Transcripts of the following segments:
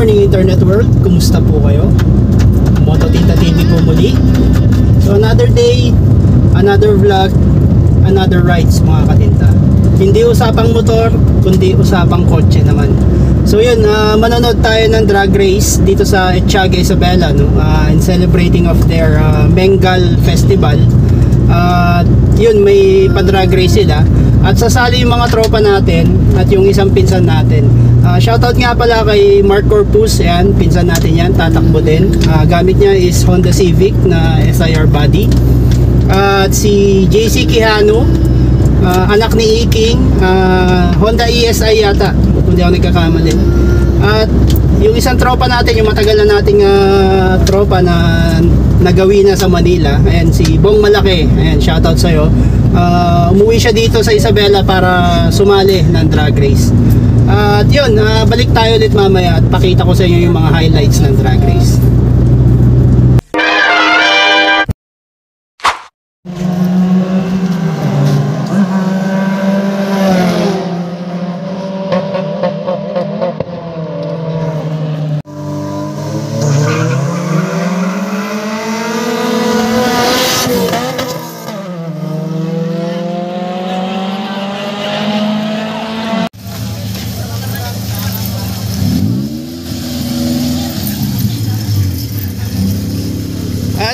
morning Internet World, kumusta po kayo? Moto Tita TV po muli. So another day, another vlog, another rides mga katinta. Hindi usapang motor, kundi usapang kotse naman. So yun, manonood tayo ng drag race dito sa Ethiaga, Isabela, no? In celebrating of their Bengal Festival. Yun, may pa-drag race sila. At sasali yung mga tropa natin at yung isang pinsan natin. Shoutout nga pala kay Mark Corpus, yan, pinsan natin yan, tatakbo din. Gamit niya is Honda Civic na SIR body. At si JC Quijano, anak ni Iking, Honda ESI yata, kung di ako nagkakamali. At yung isang tropa natin, yung matagal na nating tropa na nagawi na sa Manila, ayan, si Bong Malaki, ayan, shoutout sa'yo. Umuwi siya dito sa Isabela para sumali ng drag race. At yun, balik tayo ulit mamaya at pakita ko sa inyo yung mga highlights ng drag race.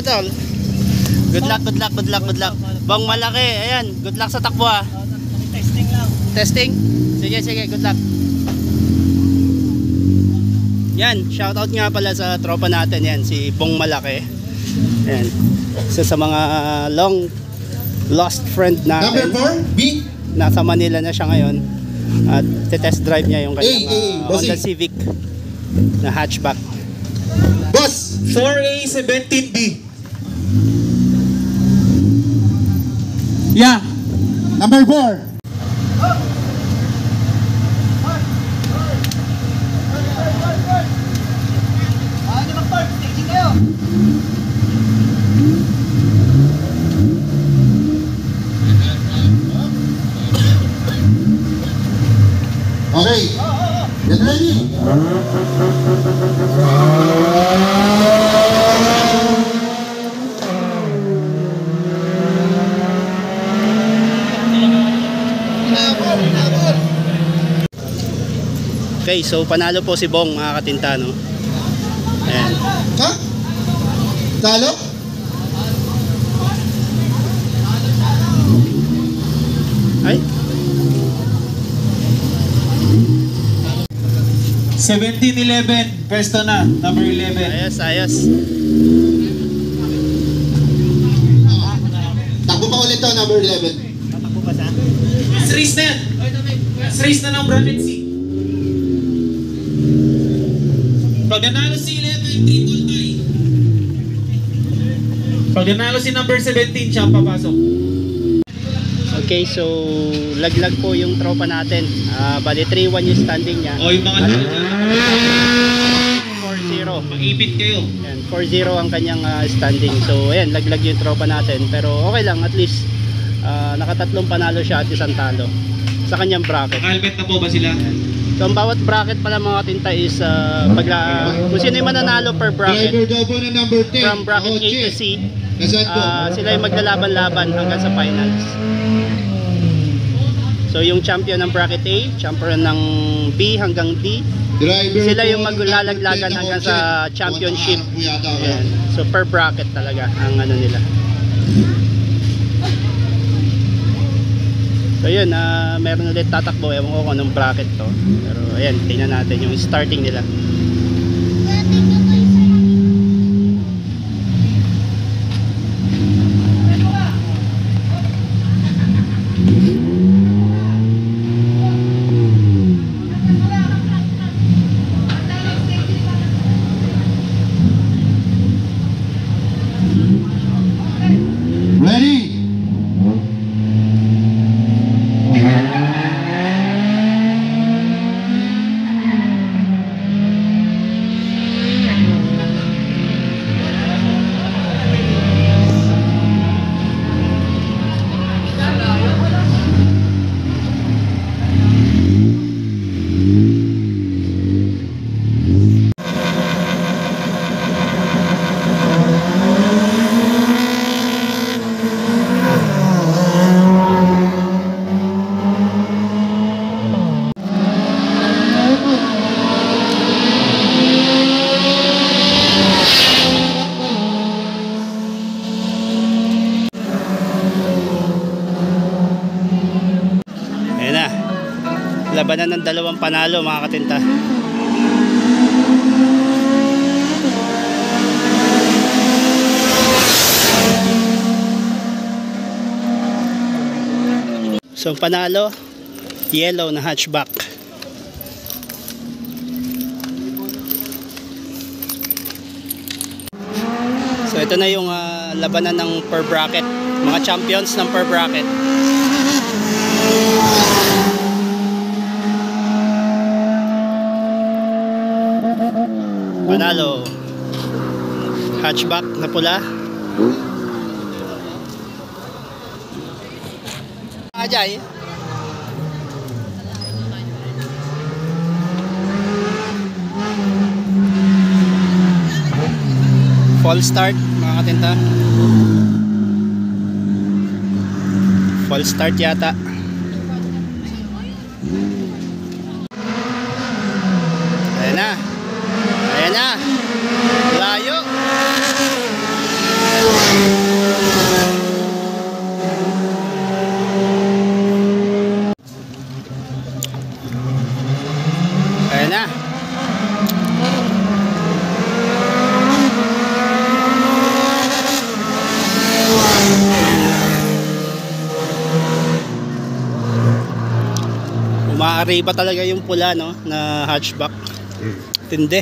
Idol, good luck. Bong Malaki, ayan, good luck sa takbo ah. Testing lang. Testing? Sige, good luck. Yan, shoutout nga pala sa tropa natin yan, si Bong Malaki. Ayan, isa sa mga long lost friend natin. Number 4, B. Nasa Manila na siya ngayon. At test drive niya yung kanyang Honda Civic na hatchback. Boss, 4A17B. Yeah. Number 4. Okay. Get ready. Okay, so panalo po si Bong mga katinta, no? Ayan. Ha? Talo? Ay? 17-11. Pwesto na. Number 11. Ayos. Takbo pa ulit to, number 11. Tatakbo pa sa? Race na yan. Race na ng Brandon C. Pag nanalo si 11, triple tie. Pag nanalo si number 17, siya papasok. Okay, so laglag po yung tropa natin. Bali 3-1 yung standing niya. O yung mga 4-0. mag-ipit kayo. Ayan, 4-0 ang kanyang standing. So ayan, laglag yung tropa natin. Pero okay lang, at least nakatatlong panalo siya at isang talo sa kanyang bracket. Naka-helmet na po ba sila? So ang bawat bracket pala mga tinta is kung sino yung mananalo per bracket Driver daw po na number 10. from bracket A to C, Nasaan po? sila yung maglalaban-laban hanggang sa finals. So yung champion ng bracket A, champion ng B hanggang D, Driver sila po yung ng maglalaglagan number 10 na hanggang kotse. sa championship. Wala po yata ako. Ayan. So per bracket talaga ang ano nila. So yun, meron ulit tatakbo. Ewan ko kung anong bracket to. Pero ayan, tingnan natin yung starting nila. Ready? Labanan ng dalawang panalo mga katinta. So panalo, yellow na hatchback. So ito na yung labanan ng per bracket, mga champions ng per bracket. Panalo, hatchback na pula. Ajay. Fall start mga katinta. Fall start yata. Ayan na. Ayan na. Layo. Ayan na. Umaariba talaga yung pula, no, na hatchback. Tindi.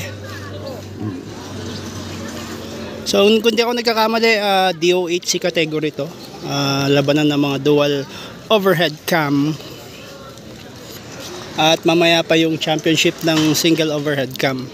So kung di ako nagkakamali, DOHC category to. Labanan ng mga dual overhead cam. At mamaya pa yung championship ng single overhead cam.